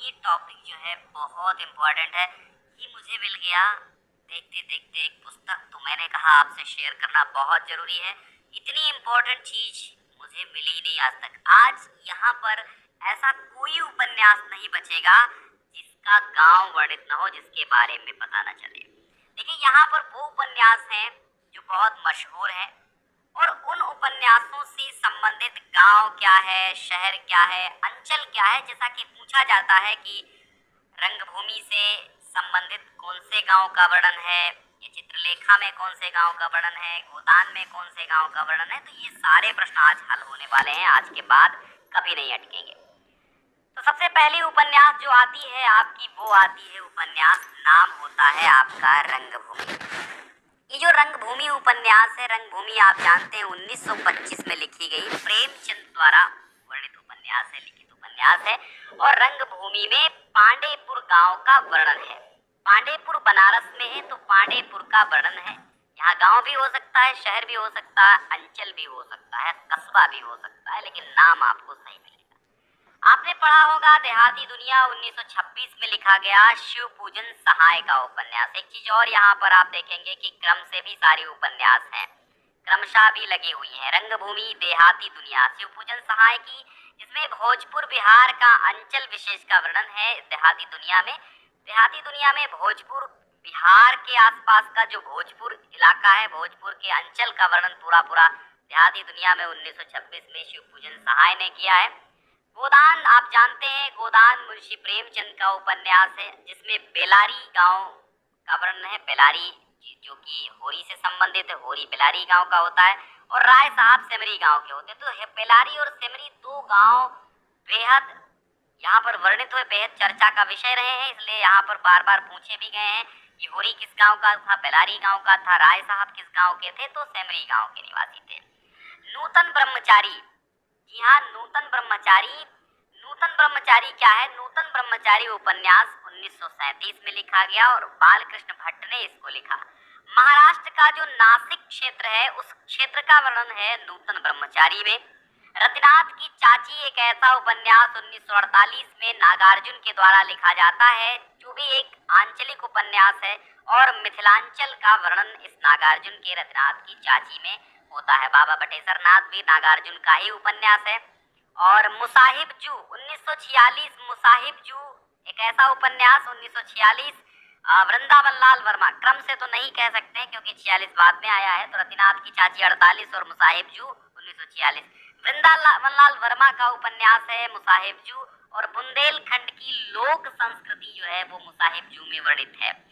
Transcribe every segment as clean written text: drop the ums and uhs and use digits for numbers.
ये टॉपिक जो है बहुत इम्पोर्टेंट है। ये मुझे मिल गया देखते देखते एक पुस्तक, तो मैंने कहा आपसे शेयर करना बहुत ज़रूरी है। इतनी इम्पोर्टेंट चीज़ मुझे मिली नहीं आज तक। आज यहाँ पर ऐसा कोई उपन्यास नहीं बचेगा जिसका गांव वर्णित न हो, जिसके बारे में पता न चले। देखिए, यहाँ पर वो उपन्यास हैं जो बहुत मशहूर हैं और उन उपन्यासों से संबंधित गांव क्या है, शहर क्या है, अंचल क्या है, जैसा कि पूछा जाता है कि रंगभूमि से संबंधित कौन से गांव का वर्णन है, ये चित्रलेखा में कौन से गांव का वर्णन है, गोदान में कौन से गांव का वर्णन है। तो ये सारे प्रश्न आज हल होने वाले हैं, आज के बाद कभी नहीं अटकेंगे। तो सबसे पहली उपन्यास जो आती है आपकी, वो आती है उपन्यास, नाम होता है आपका रंगभूमि। ये जो रंगभूमि उपन्यास है, रंगभूमि आप जानते हैं 1925 में लिखी गई, प्रेमचंद द्वारा वर्णित उपन्यास है, लिखित उपन्यास है। और रंगभूमि में पांडेपुर गांव का वर्णन है। पांडेपुर बनारस में है, तो पांडेपुर का वर्णन है। यहाँ गांव भी हो सकता है, शहर भी हो सकता है, अंचल भी हो सकता है, कस्बा भी हो सकता है, लेकिन नाम आपको सही मिलेगा। आपने पढ़ा होगा देहाती दुनिया 1926 में लिखा गया शिव पूजन सहाय का उपन्यास। एक चीज और यहाँ पर आप देखेंगे कि क्रम से भी सारे उपन्यास हैं, क्रमशः भी लगी हुई है। रंगभूमि, देहाती दुनिया, शिव पूजन सहाय की, जिसमें भोजपुर बिहार का अंचल विशेष का वर्णन है। देहाती दुनिया में भोजपुर बिहार के आसपास का जो भोजपुर इलाका है, भोजपुर के अंचल का वर्णन पूरा देहाती दुनिया में 1926 में शिव पूजन सहाय ने किया है। गोदान आप जानते हैं, गोदान मुंशी प्रेमचंद का उपन्यास है, जिसमें बेलारी गांव का वर्णन है। बेलारी जो कि होरी से संबंधित है, होरी बेलारी गांव का होता है, और राय साहब सेमरी गांव के होते हैं। तो बेलारी और सेमरी दो गांव बेहद यहाँ पर वर्णित हुए, बेहद चर्चा का विषय रहे हैं, इसलिए यहाँ पर बार बार पूछे भी गए हैं कि होरी किस गांव का था, बेलारी गांव का था, राय साहब किस गांव के थे, तो सेमरी गांव के निवासी थे। नूतन ब्रह्मचारी, जी हाँ, नूतन ब्रह्मचारी क्या है? नूतन ब्रह्मचारी उपन्यास 1937 में लिखा गया और बालकृष्ण भट्ट ने इसको लिखा। महाराष्ट्र का जो नासिक क्षेत्र है, उस क्षेत्र का वर्णन है नूतन ब्रह्मचारी में। रतिनाथ की चाची एक ऐसा उपन्यास 1948 में नागार्जुन के द्वारा लिखा जाता है, जो भी एक आंचलिक उपन्यास है, और मिथिलांचल का वर्णन इस नागार्जुन के रतिनाथ की चाची में होता है। बाबा बटेश्वर नाथ भी नागार्जुन का ही उपन्यास है। और मुसाहिब जू 1946, मुसाहिब जू एक ऐसा उपन्यास 1946, वृंदावन लाल वर्मा, क्रम से तो नहीं कह सकते क्योंकि 46 बाद में आया है, तो रतिनाथ की चाची 48 और मुसाहिब जू 1946। वृंदावन लाल वर्मा का उपन्यास है मुसाहिब जू, और बुंदेलखंड की लोक संस्कृति जो है वो मुसाहिब जू में वर्णित है।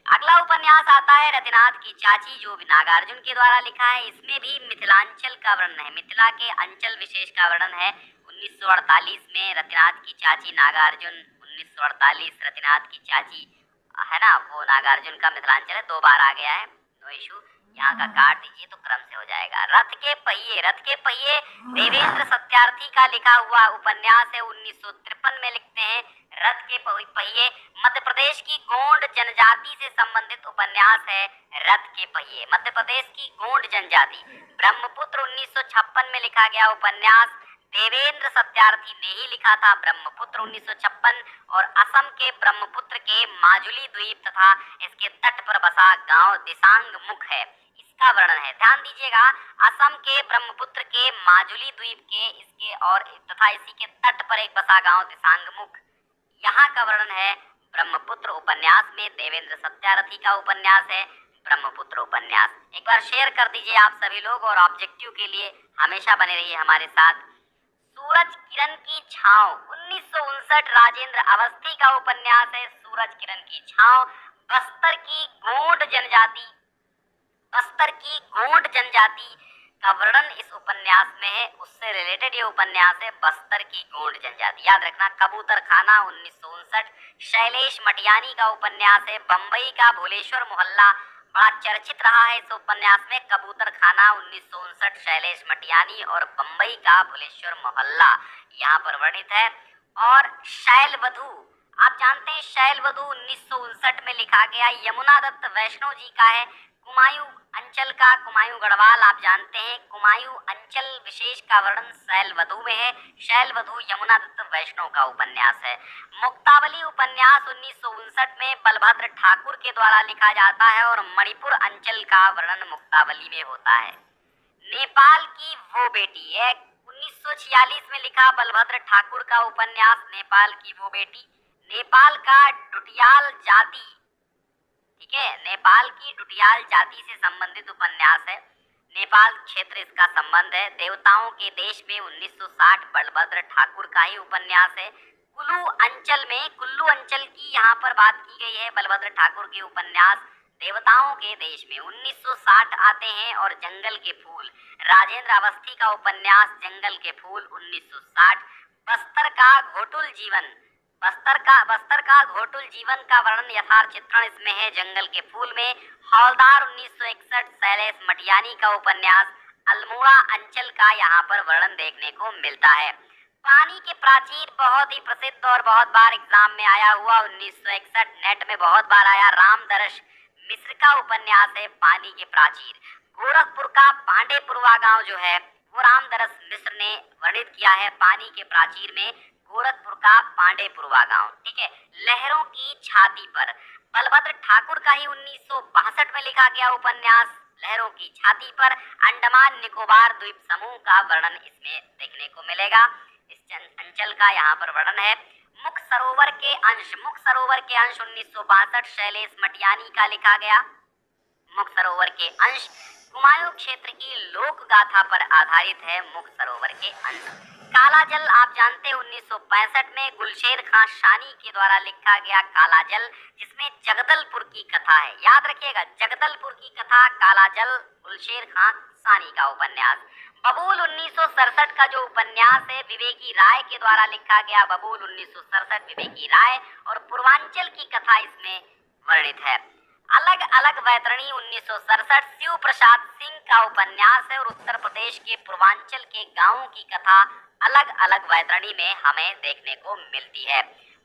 अगला उपन्यास आता है रतिनाथ की चाची, जो नागार्जुन के द्वारा लिखा है। इसमें भी मिथिलांचल का वर्णन है, मिथिला के अंचल विशेष का वर्णन है। 1948 में रतिनाथ की चाची नागार्जुन, 1948 रतिनाथ की चाची है ना, वो नागार्जुन का मिथिलांचल है, दो बार आ गया है, नो इशू। यहाँ का काट दीजिए तो क्रम से हो जाएगा। रथ के पहिए देवेंद्र सत्यार्थी का लिखा हुआ उपन्यास है, 1953 में लिखते हैं। रथ के पहिए मध्य प्रदेश की गोंड जनजाति से संबंधित उपन्यास है। रथ के पहिए मध्य प्रदेश की गोंड जनजाति। ब्रह्मपुत्र 1956 में लिखा गया उपन्यास, देवेंद्र सत्यार्थी ने ही लिखा था, ब्रह्मपुत्र 1956। और असम के ब्रह्मपुत्र के माजुली द्वीप तथा इसके तट पर बसा गांव दिसांग मुख है, इसका वर्णन है। ध्यान दीजिएगा, असम के ब्रह्मपुत्र के माजुली द्वीप के इसके और तथा इसी के तट पर एक बसा गांव दिसांग मुख, यहाँ का वर्णन है ब्रह्मपुत्र उपन्यास में। देवेंद्र सत्यार्थी का उपन्यास है ब्रह्मपुत्र उपन्यास। एक बार शेयर कर दीजिए आप सभी लोग, और ऑब्जेक्टिव के लिए हमेशा बने रहिए हमारे साथ। सूरज किरण की छांव 1959 राजेंद्र अवस्थी का उपन्यास है। सूरज किरण की छांव बस्तर की गोंड जनजाति का वर्णन इस उपन्यास में है, उससे रिलेटेड ये उपन्यास है, बस्तर की गोंड जनजाति। याद रखना, कबूतर खाना 1959 शैलेश मटियानी का उपन्यास है। बंबई का भुलेश्वर मोहल्ला बड़ा चर्चित रहा है इस उपन्यास में। कबूतर खाना 1959 शैलेश मटियानी और बंबई का भुलेश्वर मोहल्ला यहाँ पर वर्णित है। और शैलवधु आप जानते हैं, शैलवधु 1959 में लिखा गया, यमुना दत्त वैष्णव जी का है। कुमायूं अंचल का, कुमायूं गढ़वाल आप जानते हैं, कुमायूं अंचल विशेष का वर्णन शैलवधू में है। शैलवधू यमुना दत्त वैष्णव का उपन्यास है। मुक्तावली उपन्यास 1959 में बलभद्र ठाकुर के द्वारा लिखा जाता है और मणिपुर अंचल का वर्णन मुक्तावली में होता है। नेपाल की वो बेटी है 1946 में लिखा बलभद्र ठाकुर का उपन्यास नेपाल की वो बेटी। नेपाल का डुटियाल जाति, ठीक है, नेपाल की डुटियाल जाति से संबंधित उपन्यास है। नेपाल क्षेत्र इसका संबंध है। देवताओं के देश में 1960 बलभद्र ठाकुर का ही उपन्यास है। कुल्लू अंचल की यहाँ पर बात की गई है। बलभद्र ठाकुर के उपन्यास देवताओं के देश में 1960 आते हैं। और जंगल के फूल, राजेंद्र अवस्थी का उपन्यास जंगल के फूल 1960। बस्तर का घोटुल जीवन का वर्णन यथार्थ चित्रण इसमें है जंगल के फूल में। हौलदार 1961 शैलेश मटियानी का उपन्यास अल्मोड़ा अंचल का यहाँ पर वर्णन देखने को मिलता है। पानी के प्राचीर बहुत ही प्रसिद्ध और बहुत बार एग्जाम में आया हुआ 1961 नेट में बहुत बार आया, रामदरस मिश्र का उपन्यास है पानी के प्राचीर। गोरखपुर का पांडेपुरवा गांव जो है वो रामदरस मिश्र ने वर्णित किया है पानी के प्राचीर में, गोरखपुर का पांडेपुरवा गांव, ठीक है। लहरों की छाती पर, बलभद्र ठाकुर का ही 1962 में लिखा गया उपन्यास लहरों की छाती पर। अंडमान निकोबार द्वीप समूह का वर्णन इसमें देखने को मिलेगा। इस अंचल का यहाँ पर वर्णन है। मुख सरोवर के अंश 1962 शैलेश मटियानी का लिखा गया। मुख सरोवर के अंश कुमायूं क्षेत्र की लोक गाथा पर आधारित है। मुख सरोवर के अंश काला जल आप जानते हैं 1965 में गुलशेर खां शानी के द्वारा लिखा गया काला जल, जिसमें जगदलपुर की कथा है। याद रखिएगा, जगदलपुर की कथा काला जल, गुलशेर खां सानी का उपन्यास। बबूल 1967 का जो उपन्यास है विवेकी राय के द्वारा लिखा गया, बबूल 1967 विवेकी राय, और पूर्वांचल की कथा इसमें वर्णित है। अलग अलग वैतरणी 1967 शिव प्रसाद सिंह का उपन्यास है और उत्तर प्रदेश के पूर्वांचल के गांवों की कथा अलग अलग वैतरणी में हमें देखने को मिलती है।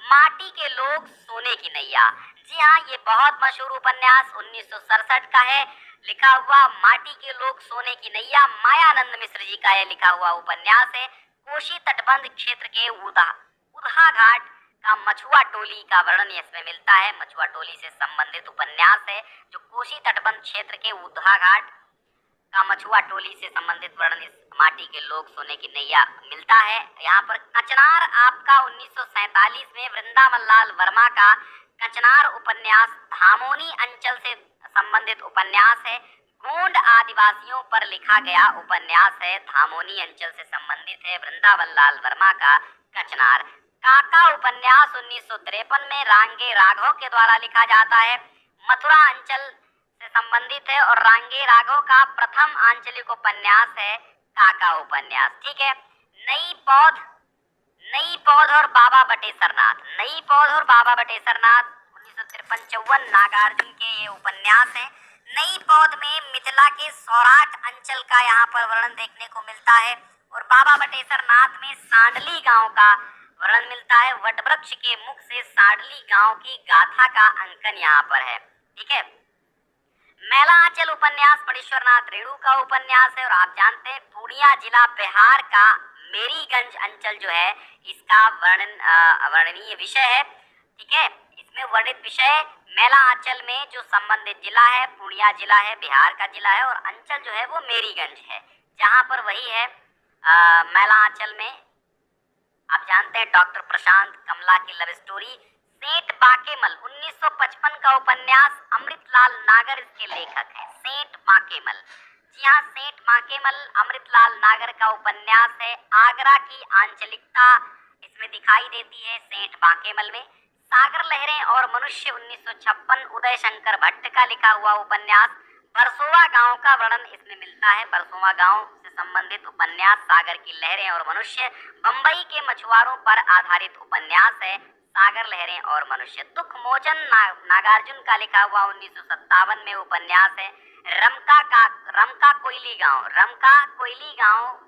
माटी के लोग सोने की नैया, जी हाँ, ये बहुत मशहूर उपन्यास 1967 का है लिखा हुआ। माटी के लोग सोने की नैया मायानंद मिश्र जी का यह लिखा हुआ उपन्यास है। कोशी तटबंध क्षेत्र के उधा घाट का मछुआ टोली का वर्णन इसमें मिलता है। मछुआ टोली से संबंधित उपन्यास है जो कोशी तटबंध क्षेत्र के उधा घाट का मछुआ टोली से संबंधित वर्णन इस माटी के लोग सोने की नैया मिलता है। यहाँ पर कचनार आपका 1947 में वृंदावन लाल वर्मा का कचनार उपन्यास धामोनी अंचल से संबंधित उपन्यास है। गोंड आदिवासियों पर लिखा गया उपन्यास है, धामोनी अंचल से संबंधित है, वृंदावन लाल वर्मा का कचनार। काका उपन्यास 1953 में रांगे राघव के द्वारा लिखा जाता है, मथुरा अंचल से संबंधित है और रांगे राघव का प्रथम आंचलिक उपन्यास है काका उपन्यास, ठीक है। नई पौध और बाबा बटेश्वरनाथ, 1953-54 नागार्जुन के ये उपन्यास है। नई पौध में मिथिला के सौराठ अंचल का यहाँ पर वर्णन देखने को मिलता है और बाबा बटेश्वरनाथ में सांडली गांव का वर्णन मिलता है। वटवृक्ष के मुख से सांडली गांव की गाथा का अंकन यहाँ पर है, ठीक है। मैला आंचल उपन्यास परेश्वरनाथ रेणु का उपन्यास है और आप जानते हैं पूर्णिया जिला बिहार का मेरीगंज अंचल जो है इसका वर्णनीय विषय है, ठीक है। इसमें वर्णित विषय मैला आंचल में जो संबंधित जिला है पूर्णिया जिला है, बिहार का जिला है, और अंचल जो है वो मेरीगंज है, जहाँ पर वही है मैला आंचल में आप जानते हैं डॉक्टर प्रशांत कमला की लव स्टोरी। सेठ बाकेमल 1955 का उपन्यास, अमृतलाल नागर इसके लेखक हैं। सेठ बाकेमल, जी हाँ, सेठ बाकेमल अमृतलाल नागर का उपन्यास है। आगरा की आंचलिकता इसमें दिखाई देती है सेठ बाकेमल में। सागर लहरें और मनुष्य 1956 उदय शंकर भट्ट का लिखा हुआ उपन्यास। बरसोवा गांव का वर्णन इसमें मिलता है, बरसोवा गांव से संबंधित उपन्यास सागर की लहरें और मनुष्य। बंबई के मछुआरों पर आधारित उपन्यास है सागर लहरें और मनुष्य। दुख मोचन नागार्जुन का लिखा हुआ 1957 में उपन्यास है। रमका कोयली गांव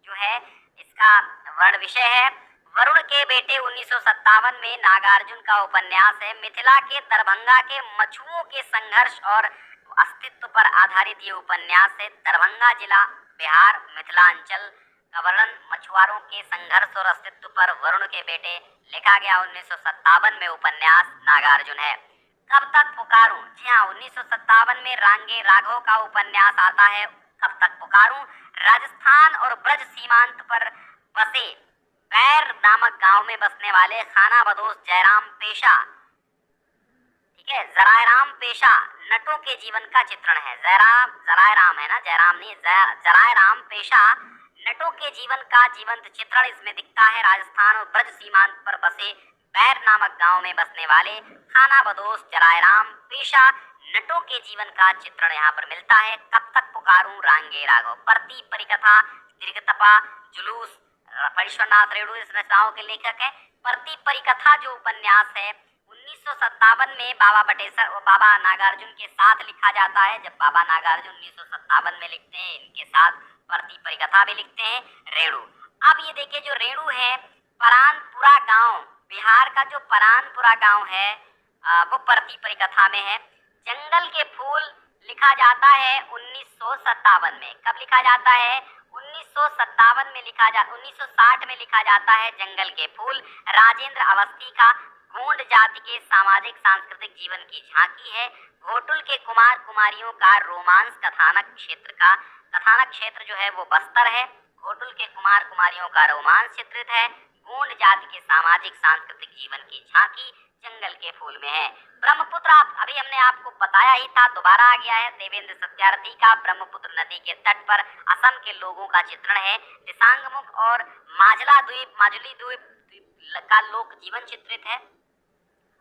जो है इसका वर्ण विषय है। वरुण के बेटे 1957 में नागार्जुन का उपन्यास है। मिथिला के दरभंगा के मछुओं के संघर्ष और तो अस्तित्व पर आधारित ये उपन्यास है। दरभंगा जिला, बिहार, मिथिलांचल का वर्णन, मछुआरों के संघर्ष और अस्तित्व पर वरुण के बेटे, लिखा गया 1957 में उपन्यास नागार्जुन है। कब तक पुकारूं, जी हाँ 1957 में रांगे राघव का उपन्यास आता है कब तक पुकारूं। राजस्थान और ब्रज सीमांत पर बसे बैर नामक गांव में बसने वाले खाना बदोश जयराम पेशा, ठीक है, जरायराम पेशा नटों के जीवन का चित्रण है। जरायराम है ना, जयराम नहीं, जरायराम पेशा नटों के जीवन का जीवंत चित्रण इसमें दिखता है। राजस्थान और ब्रज सीमांत पर बसे बैर नामक गांव में बसने वाले खाना बदोश जरायराम पेशा नटों के जीवन का चित्रण यहाँ पर मिलता है। कब तक पुकारूं रांगे राघव, परती परिकथा, दीर्घतपा, जुलूस, फणीश्वरनाथ रेणु इस रचनाओं के लेखक हैं। परती परिकथा जो उपन्यास है 1957 में बाबा बटेसर और बाबा नागार्जुन के साथ लिखा जाता है। जब बाबा नागार्जुन 1957 में लिखते हैं, इनके साथ परती परिकथा भी लिखते हैं रेणु। अब ये देखिए जो रेणु है, परानपुरा गांव, बिहार का जो परानपुरा गांव है वो परती परिकथा में है। जंगल के फूल लिखा जाता है 1957 में। कब लिखा जाता है? 1957 में 1960 में लिखा जाता है जंगल के फूल। राजेंद्र अवस्थी का गोंड जाति के सामाजिक सांस्कृतिक जीवन की झांकी है। घोटुल के कुमार कुमारियों का रोमांस कथानक क्षेत्र जो है वो बस्तर है। घोटुल के कुमार कुमारियों का रोमांस चित्रित है। गोंड जाति के सामाजिक सांस्कृतिक जीवन की झांकी जंगल के फूल में है। ब्रह्मपुत्र अभी हमने आपको बताया ही था, दोबारा आ गया है। देवेंद्र सत्यार्थी का ब्रह्मपुत्र नदी के तट पर असम के लोगों का चित्रण है। दिसांगमुख और माजुली द्वीप का लोक जीवन चित्रित है।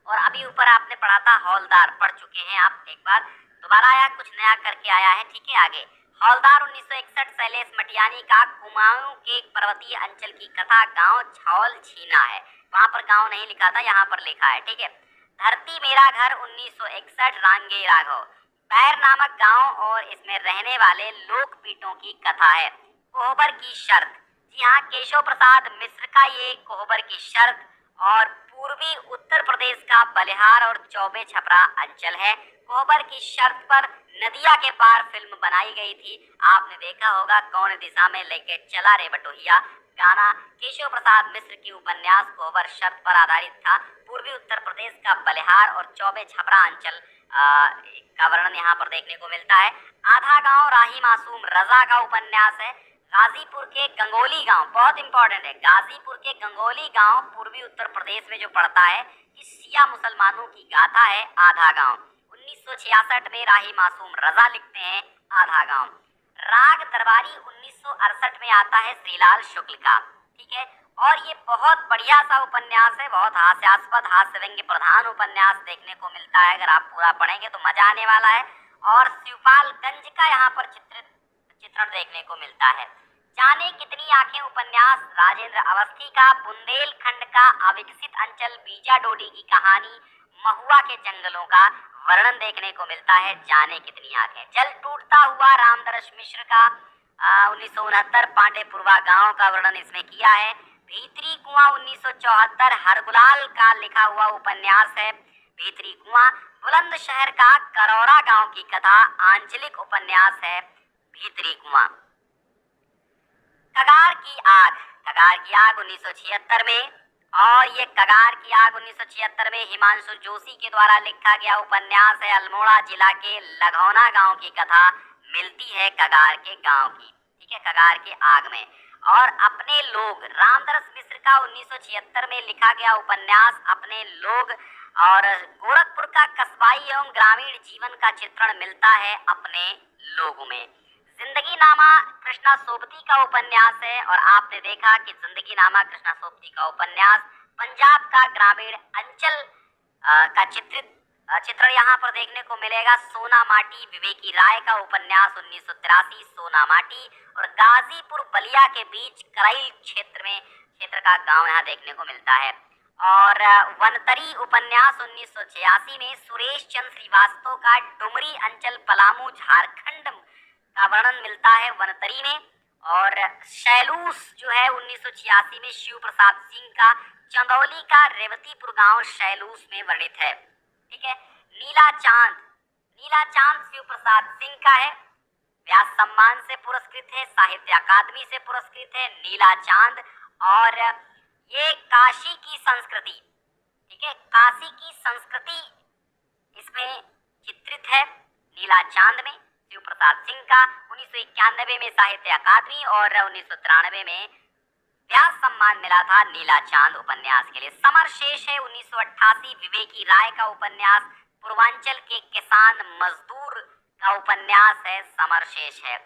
और अभी ऊपर आपने पढ़ा था हौलदार, पढ़ चुके हैं आप एक बार, दोबारा आया, कुछ नया करके आया है। ठीक है, आगे हौलदार 1961 शैलेश मटियानी का कुमाऊं के पर्वतीय अंचल की कथा, गांव छौल छीना है। वहां पर गांव नहीं लिखा था, यहाँ पर लिखा है। ठीक है, धरती मेरा घर 1961 रांगे राघव, बैर नामक गांव और इसमें रहने वाले लोकपीठों की कथा है। कोहबर की शर्त, जी हाँ केशव प्रसाद मिश्र का ये कोहबर की शर्त और पूर्वी उत्तर प्रदेश का बलिहार और चौबे छपरा अंचल है। कोहबर की शर्त पर नदिया के पार फिल्म बनाई गई थी। आपने देखा होगा कौन दिशा में लेके चला रे बटोहिया गाना केशव प्रसाद मिश्र की उपन्यास कोहबर शर्त पर आधारित था। पूर्वी उत्तर प्रदेश का बलिहार और चौबे छपरा अंचल का वर्णन यहाँ पर देखने को मिलता है। आधा गांव राही मासूम रजा का उपन्यास है। गाजीपुर के गंगोली गांव, बहुत इंपॉर्टेंट है, गाजीपुर के गंगोली गांव पूर्वी उत्तर प्रदेश में जो पड़ता है, इस शिया मुसलमानों की गाथा है आधा गांव। 1966 में राही मासूम रजा लिखते हैं आधा गांव। राग दरबारी 1968 में आता है श्रीलाल शुक्ल का। ठीक है, और ये बहुत बढ़िया सा उपन्यास है, बहुत हास्यास्पद हास्य व्यंग्य प्रधान उपन्यास देखने को मिलता है। अगर आप पूरा पढ़ेंगे तो मजा आने वाला है। और शिवपालगंज का यहाँ पर चित्रण देखने को मिलता है। जाने कितनी आंखें उपन्यास राजेंद्र अवस्थी का, बुंदेलखंड का अविकसित अंचल बीजा डोडी की कहानी, महुआ के जंगलों का वर्णन देखने को मिलता है जाने कितनी आंखें। जल टूटता हुआ रामदर्श मिश्र का 1969 पांडेपुरवा गांव का वर्णन इसमें किया है। भीतरी कुआं 1974 हरगुलाल का लिखा हुआ उपन्यास है भीतरी कुआं। बुलंदशहर का करौरा गांव की कथा आंचलिक उपन्यास है भीतरी कुआं। कगार की आग 1976 में, और ये कगार की आग 1976 में हिमांशु जोशी के द्वारा लिखा गया उपन्यास है। अल्मोड़ा जिला के लघौना गांव की कथा मिलती है कगार के गांव की। ठीक है, कगार के आग में। और अपने लोग रामदरस मिश्र का 1976 में लिखा गया उपन्यास अपने लोग, और गोरखपुर का कस्बाई एवं ग्रामीण जीवन का चित्रण मिलता है अपने लोगों में। जिंदगी नामा कृष्णा सोबती का उपन्यास है, और आपने देखा कि जिंदगी नामा कृष्णा सोबती का उपन्यास पंजाब का ग्रामीण अंचल का चित्रण यहाँ पर देखने को मिलेगा। सोना माटी विवेकी राय का उपन्यास 1983 सोना माटी, और गाजीपुर बलिया के बीच करैल क्षेत्र का गांव यहाँ देखने को मिलता है। और वनतरी उपन्यास 1986 में सुरेश चंद्र श्रीवास्तव का डुमरी अंचल पलामू झारखंड का वर्णन मिलता है वनतरी में। और शैलूस जो है 1986 में शिव प्रसाद सिंह का चंदौली का रेवतीपुर गांव शैलूस में वर्णित है। ठीक है, नीला चांद शिव प्रसाद सिंह का है, व्यास सम्मान से पुरस्कृत है, साहित्य अकादमी से पुरस्कृत है नीला चांद। और ये काशी की संस्कृति, ठीक है, काशी की संस्कृति इसमें चित्रित है नीला चांद में शिव प्रसाद सिंह का। 1991 में साहित्य अकादमी और 1993 में व्यास सम्मान मिला था नीला चांद उपन्यास के लिए। समर शेष है 1988 विवेकी राय का उपन्यास, पूर्वांचल के किसान मजदूर का उपन्यास है समर शेष है।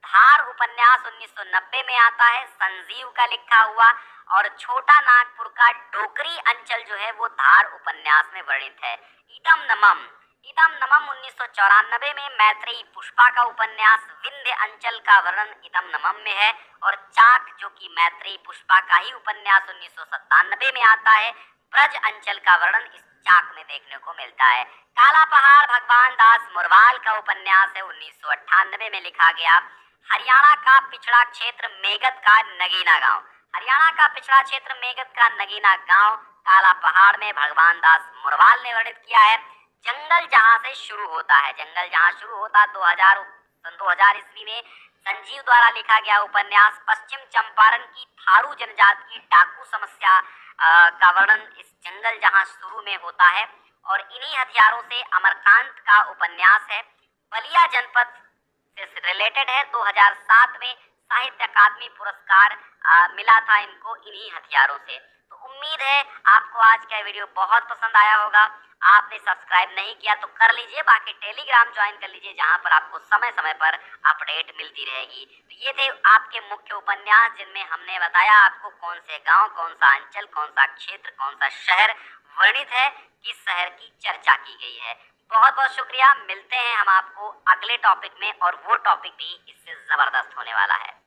धार उपन्यास 1990 में आता है, संजीव का लिखा हुआ। और छोटा नागपुर का डोकरी अंचल जो है वो धार उपन्यास में वर्णित है। इदम नमम 1994 में मैत्रेयी पुष्पा का उपन्यास, विंध्य अंचल का वर्णन इदम नमम में है। और चाक जो कि मैत्रेयी पुष्पा का ही उपन्यास 1997 में आता है, ब्रज अंचल का वर्णन इस चाक में देखने को मिलता है। काला पहाड़ भगवान दास मुरवाल का उपन्यास है, 1998 में लिखा गया। हरियाणा का पिछड़ा क्षेत्र मेगत का नगीना गांव, हरियाणा का पिछड़ा क्षेत्र मेगत का नगीना गांव काला पहाड़ में भगवान दास मुरवाल ने वर्णित किया है। जंगल जहां से शुरू होता है, जंगल जहां शुरू होता 2000 ईस्वी में संजीव द्वारा लिखा गया उपन्यास, पश्चिम चंपारण की थारू जनजाति की डाकू समस्या का वर्णन इस जंगल जहां शुरू में होता है। और इन्हीं हथियारों से अमरकांत का उपन्यास है, बलिया जनपद से रिलेटेड है। 2007 में साहित्य अकादमी पुरस्कार मिला था इनको इन्हीं हथियारों से। तो उम्मीद है आपको आज का वीडियो बहुत पसंद आया होगा। आपने सब्सक्राइब नहीं किया तो कर लीजिए, बाकी टेलीग्राम ज्वाइन कर लीजिए जहां पर आपको समय समय पर अपडेट मिलती रहेगी। तो ये थे आपके मुख्य उपन्यास जिनमें हमने बताया आपको कौन से गांव, कौन सा अंचल, कौन सा क्षेत्र, कौन सा शहर वर्णित है, किस शहर की चर्चा की गई है। बहुत बहुत शुक्रिया, मिलते हैं हम आपको अगले टॉपिक में, और वो टॉपिक भी इससे जबरदस्त होने वाला है।